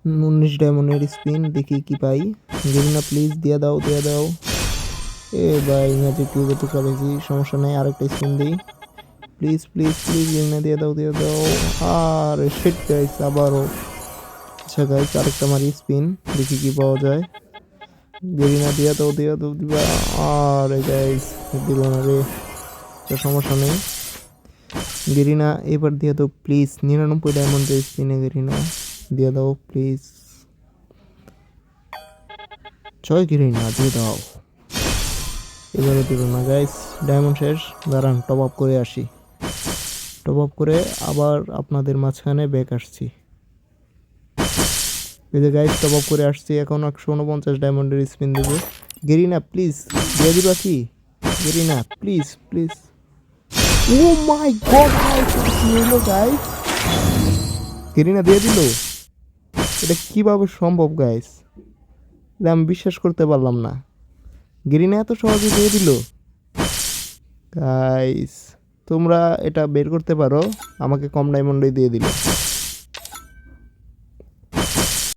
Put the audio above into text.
19 ডায়মন্ডের স্পিন, দেখি কি পাই। গেরিনা প্লিজ দিয়ে দাও দিয়ে দাও। এ ভাই ম্যাজিক কিউবে টুকরা পেয়েছি, সমস্যা নেই, আরেকটা স্পিন দিই। প্লিজ প্লিজ প্লিজ গেরিনা দিয়ে দাও দিয়ে দাও। আর শিট গাইস আবারও। আচ্ছা গাইস আরেকটা মারি স্পিন, দেখি কি পাওয়া যায়। গেরিনা দিয়ে দাও দিয়ে দাও দিবা। আর গাইস দিল না রে, তো সমস্যা নেই। গেরিনা এবার দিয়ে দাও প্লিজ, 99 ডায়মন্ডের স্পিনে গেরিনা দিয়ে দাও প্লিজ। জয় গেরিনা দিয়ে দাও। এবারে দিল না গাইস, ডায়মন্ড শেষ। দাঁড়ান টপ আপ করে আসি, টপ আপ করে আবার আপনাদের মাঝখানে ব্যাক আসছি। এই যে গাইস টপ আপ করে আসছি, এখন 149 ডায়মন্ডের স্পিন দেবো। গেরিনা প্লিজ দিয়ে দিবা কি? গেরিনা please please. Oh my god guys, কি হলো গাইস? গেরিনা দিয়ে দিল, এটা কিভাবে সম্ভব গাইস? এটা আমি বিশ্বাস করতে পারলাম না, গেরিনা এত সহজে দিয়ে দিল। গাইস তোমরা এটা বের করতে পারো, আমাকে কম ডায়মন্ডই দিয়ে দিল।